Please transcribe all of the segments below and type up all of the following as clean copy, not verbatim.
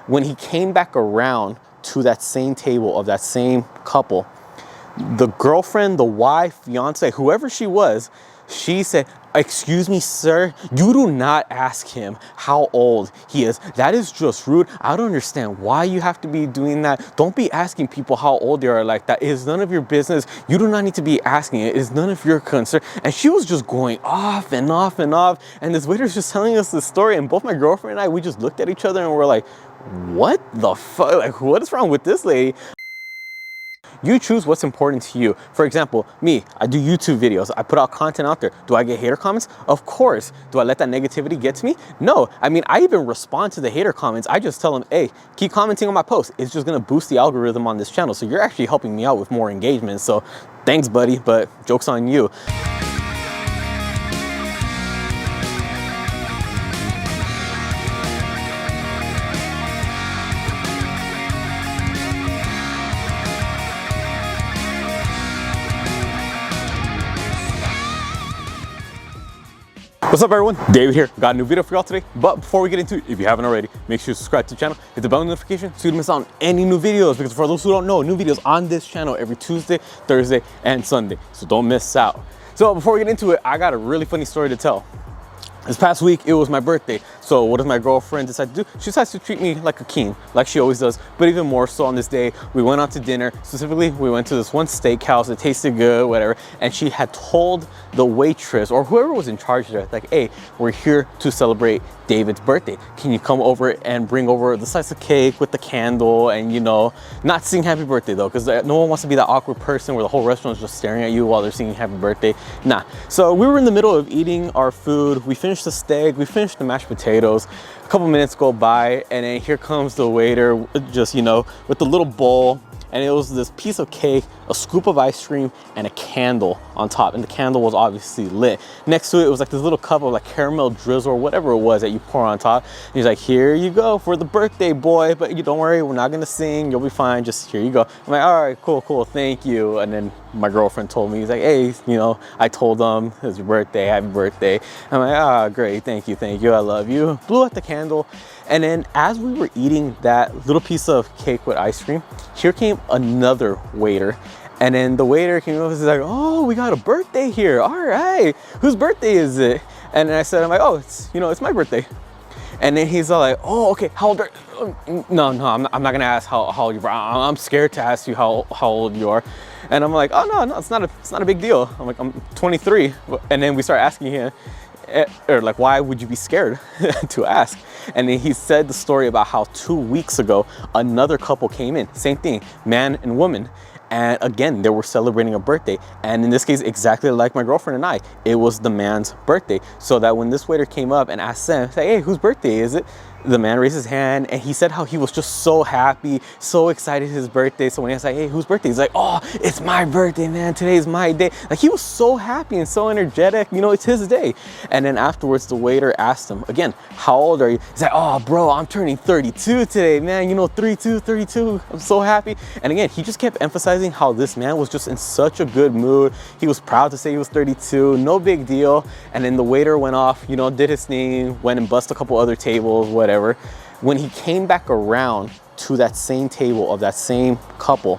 When he came back around to that same table of that same couple, the girlfriend, the wife, fiance, whoever she was, she said, "Excuse me, sir, you do not ask him how old he is. That is just rude. I don't understand why you have to be doing that. Don't be asking people how old they are like that. It is none of your business. You do not need to be asking it. It is none of your concern." And she was just going off and off and off. And this waiter's just telling us this story. And both my girlfriend and I, we just looked at each other and we're like, what the fuck? Like, what is wrong with this lady? You choose what's important to you. For example, me, I do YouTube videos. I put out content out there. Do I get hater comments? Of course. Do I let that negativity get to me? No. I mean, I even respond to the hater comments. I just tell them, hey, keep commenting on my post. It's just going to boost the algorithm on this channel. So you're actually helping me out with more engagement. So thanks, buddy, but joke's on you. What's up, everyone? David here. Got a new video for y'all today. But before we get into it, if you haven't already, make sure you subscribe to the channel, hit the bell notification so you don't miss out on any new videos. Because for those who don't know, new videos on this channel every Tuesday, Thursday, and Sunday. So don't miss out. So before we get into it, I got a really funny story to tell. This past week, it was my birthday. So what does my girlfriend decide to do? She decides to treat me like a king, like she always does, but even more so on this day. We went out to dinner. Specifically, we went to this one steakhouse. It tasted good, whatever. And she had told the waitress or whoever was in charge there, like, hey, we're here to celebrate David's birthday. Can you come over and bring over the slice of cake with the candle and, you know, not sing happy birthday though, because no one wants to be that awkward person where the whole restaurant is just staring at you while they're singing happy birthday. Nah. So we were in the middle of eating our food. We finished the steak, we finished the mashed potatoes. A couple minutes go by and then here comes the waiter, just, you know, with the little bowl. And it was this piece of cake, a scoop of ice cream, and a candle on top. And the candle was obviously lit. Next to it, it was like this little cup of like caramel drizzle or whatever it was that you pour on top. And he's like, here you go for the birthday, boy. But you don't worry, we're not gonna sing. You'll be fine. Just here you go. I'm like, all right, cool, cool, thank you. And then my girlfriend told me, he's like, hey, you know, I told them it's your birthday, happy birthday. I'm like, ah, great, thank you, I love you. Blew out the candle. And then as we were eating that little piece of cake with ice cream, here came another waiter. And then the waiter came over and was like, oh, we got a birthday here. All right, whose birthday is it? And then I said, I'm like, oh, it's, you know, it's my birthday. And then he's all like, oh, okay, how old are you? No, I'm not gonna ask how old you are. I'm scared to ask you how old you are. And I'm like, oh, no, it's not a big deal. I'm like, I'm 23. And then we start asking him, or like, why would you be scared to ask? And then he said the story about how 2 weeks ago, another couple came in, same thing, man and woman. And again, they were celebrating a birthday. And in this case, exactly like my girlfriend and I, it was the man's birthday. So that when this waiter came up and asked them, say, hey, whose birthday is it? The man raised his hand and he said how he was just so happy, so excited his birthday. So when he was like, hey, whose birthday? He's like, oh, it's my birthday, man. Today's my day. Like, he was so happy and so energetic. You know, it's his day. And then afterwards, the waiter asked him again, how old are you? He's like, oh, bro, I'm turning 32 today, man. You know, 32. I'm so happy. And again, he just kept emphasizing how this man was just in such a good mood. He was proud to say he was 32, no big deal. And then the waiter went off, you know, did his thing, went and bussed a couple other tables, whatever. When he came back around to that same table of that same couple,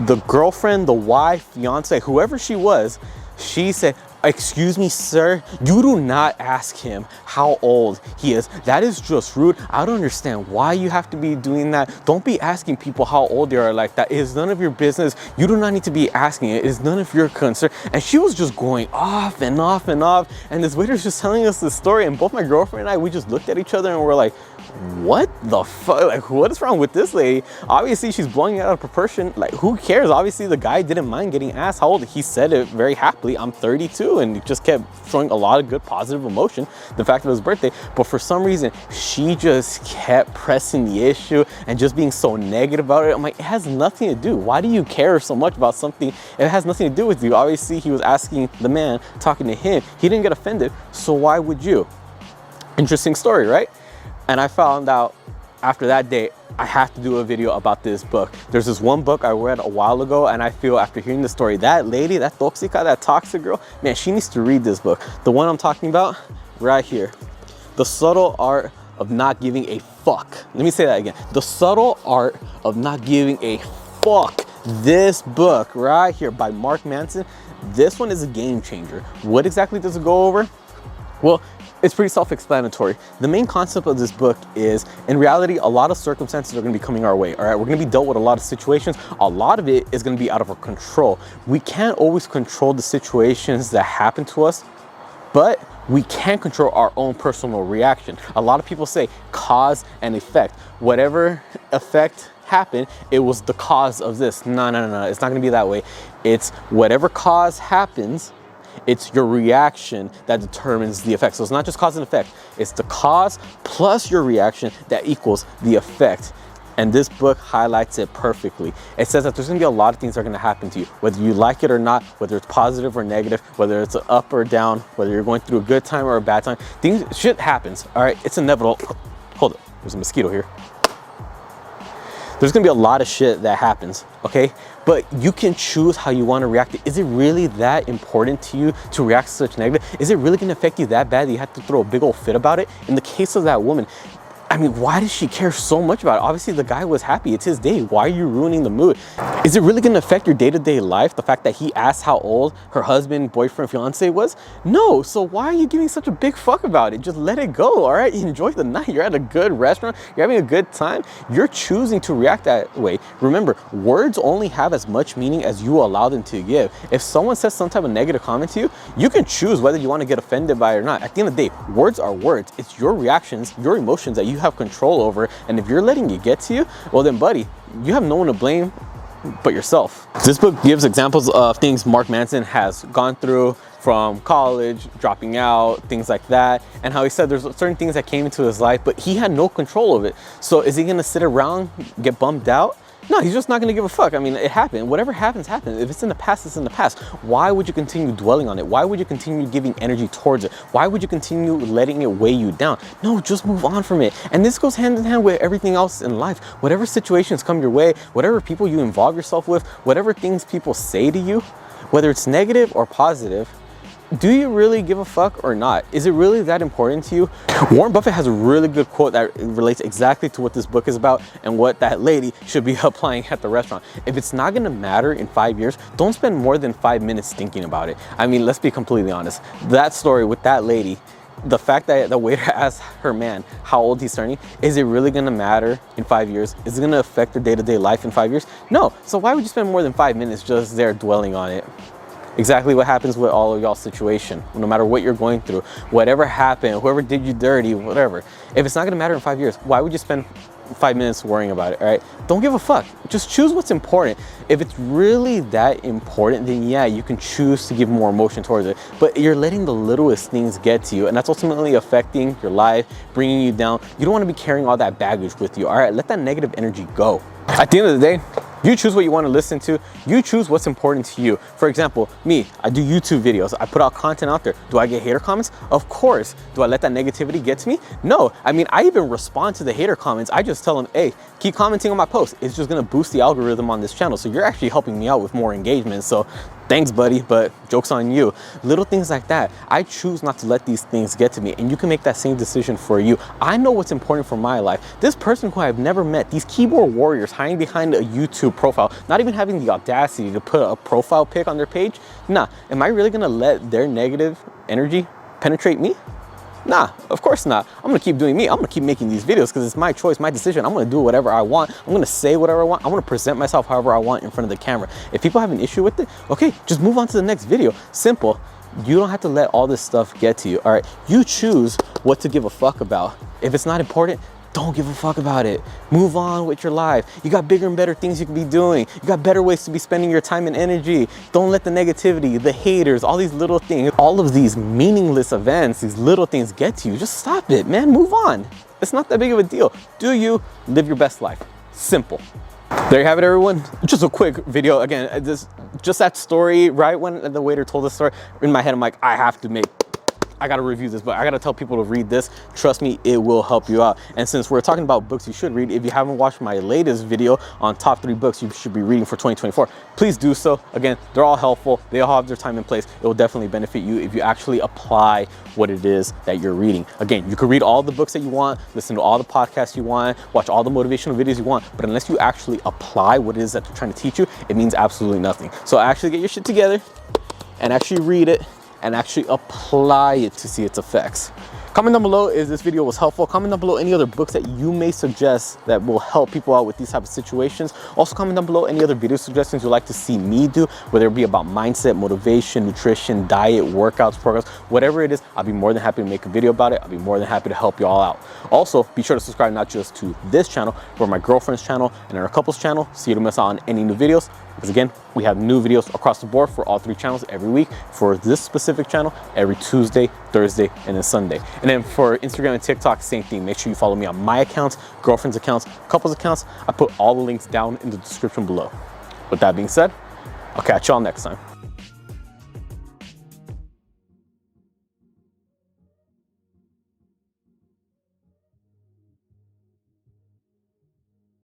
the girlfriend, the wife, fiance, whoever she was, she said, excuse me, sir, you do not ask him how old he is. That is just rude. I don't understand why you have to be doing that. Don't be asking people how old they are like that. It is none of your business. You do not need to be asking it. It is none of your concern. And she was just going off and off and off. And this waiter's just telling us this story. And both my girlfriend and I, we just looked at each other and we're like, what the fuck? Like, what is wrong with this lady? Obviously, she's blowing it out of proportion. Like, who cares? Obviously, the guy didn't mind getting asked how old. He said it very happily. I'm 32. And he just kept showing a lot of good positive emotion, the fact of his birthday. But for some reason, she just kept pressing the issue and just being so negative about it. I'm like, it has nothing to do. Why do you care so much about something if it has nothing to do with you? Obviously, he was asking the man, talking to him. He didn't get offended. So why would you? Interesting story, right? And I found out after that day, I have to do a video about this book. There's this one book I read a while ago, and I feel after hearing the story, that lady, that toxica, that toxic girl, man, she needs to read this book. The one I'm talking about right here, The Subtle Art of not giving a fuck. Let me say that again. The subtle art of not giving a fuck. This book right here by Mark Manson, this one is a game changer. What exactly does it go over? Well, it's pretty self-explanatory. The main concept of this book is, in reality, a lot of circumstances are gonna be coming our way, all right? We're gonna be dealt with a lot of situations. A lot of it is gonna be out of our control. We can't always control the situations that happen to us, but we can control our own personal reaction. A lot of people say cause and effect. Whatever effect happened, it was the cause of this. No, it's not gonna be that way. It's whatever cause happens, it's your reaction that determines the effect. So it's not just cause and effect. It's the cause plus your reaction that equals the effect. And this book highlights it perfectly. It says that there's gonna be a lot of things that are gonna happen to you, whether you like it or not, whether it's positive or negative, whether it's up or down, whether you're going through a good time or a bad time. Shit happens, all right? It's inevitable. Hold it, there's a mosquito here. There's gonna be a lot of shit that happens, okay? But you can choose how you wanna react. Is it really that important to you to react to such negative? Is it really gonna affect you that bad that you have to throw a big old fit about it? In the case of that woman, I mean, why does she care so much about it? Obviously, the guy was happy. It's his day. Why are you ruining the mood? Is it really going to affect your day-to-day life? The fact that he asked how old her husband, boyfriend, fiance was? No. So why are you giving such a big fuck about it? Just let it go, all right? Enjoy the night. You're at a good restaurant. You're having a good time. You're choosing to react that way. Remember, words only have as much meaning as you allow them to give. If someone says some type of negative comment to you, you can choose whether you want to get offended by it or not. At the end of the day, words are words. It's your reactions, your emotions that you have control over, and if you're letting it get to you, well then buddy, you have no one to blame but yourself. This book gives examples of things Mark Manson has gone through, from college, dropping out, things like that, and how he said there's certain things that came into his life but he had no control of it. So is he gonna sit around, get bummed out? No, he's just not gonna give a fuck. I mean, it happened. Whatever happens, happens. If it's in the past, it's in the past. Why would you continue dwelling on it? Why would you continue giving energy towards it? Why would you continue letting it weigh you down? No, just move on from it. And this goes hand in hand with everything else in life. Whatever situations come your way, whatever people you involve yourself with, whatever things people say to you, whether it's negative or positive, do you really give a fuck or not? Is it really that important to you? Warren Buffett has a really good quote that relates exactly to what this book is about and what that lady should be applying at the restaurant. If it's not gonna matter in 5 years, don't spend more than 5 minutes thinking about it. I mean, let's be completely honest. That story with that lady, the fact that the waiter asked her man how old he's turning, is it really gonna matter in 5 years? Is it gonna affect their day-to-day life in 5 years? No, so why would you spend more than 5 minutes just there dwelling on it? Exactly what happens with all of y'all's situation. No matter what you're going through, whatever happened, whoever did you dirty, whatever. If it's not gonna matter in 5 years, why would you spend 5 minutes worrying about it, all right? Don't give a fuck. Just choose what's important. If it's really that important, then yeah, you can choose to give more emotion towards it. But you're letting the littlest things get to you, and that's ultimately affecting your life, bringing you down. You don't wanna be carrying all that baggage with you, all right? Let that negative energy go. At the end of the day, you choose what you want to listen to. You choose what's important to you. For example, me, I do YouTube videos. I put out content out there. Do I get hater comments? Of course. Do I let that negativity get to me? No. I mean, I even respond to the hater comments. I just tell them, hey, keep commenting on my post. It's just going to boost the algorithm on this channel. So you're actually helping me out with more engagement. So thanks, buddy, but joke's on you. Little things like that. I choose not to let these things get to me, and you can make that same decision for you. I know what's important for my life. This person who I've never met, these keyboard warriors hiding behind a YouTube profile, not even having the audacity to put a profile pic on their page. Nah, am I really gonna let their negative energy penetrate me? Nah, of course not. I'm gonna keep doing me. I'm gonna keep making these videos because it's my choice, my decision. I'm gonna do whatever I want. I'm gonna say whatever I want. I'm gonna present myself however I want in front of the camera. If people have an issue with it, okay, just move on to the next video. Simple. You don't have to let all this stuff get to you, all right? You choose what to give a fuck about. If it's not important, don't give a fuck about it. Move on with your life. You got bigger and better things you can be doing. You got better ways to be spending your time and energy. Don't let the negativity, the haters, all these little things, all of these meaningless events, these little things get to you. Just stop it, man. Move on. It's not that big of a deal. Do you live your best life? Simple. There you have it, everyone. Just a quick video. Again, just that story, right when the waiter told the story, in my head, I'm like, I have to make I gotta review this book. I gotta tell people to read this. Trust me, it will help you out. And since we're talking about books you should read, if you haven't watched my latest video on top 3 books you should be reading for 2024, please do so. Again, they're all helpful. They all have their time and place. It will definitely benefit you if you actually apply what it is that you're reading. Again, you can read all the books that you want, listen to all the podcasts you want, watch all the motivational videos you want, but unless you actually apply what it is that they're trying to teach you, it means absolutely nothing. So actually get your shit together and actually read it and actually apply it to see its effects. Comment down below if this video was helpful. Comment down below any other books that you may suggest that will help people out with these type of situations. Also comment down below any other video suggestions you'd like to see me do, whether it be about mindset, motivation, nutrition, diet, workouts, programs, whatever it is. I'll be more than happy to make a video about it. I'll be more than happy to help you all out. Also, be sure to subscribe not just to this channel, but my girlfriend's channel and our couple's channel, so you don't miss out on any new videos. Because again, we have new videos across the board for all 3 channels every week. For this specific channel, every Tuesday, Thursday, and then Sunday. And then for Instagram and TikTok, same thing. Make sure you follow me on my accounts, girlfriend's accounts, couple's accounts. I put all the links down in the description below. With that being said, I'll catch y'all next time.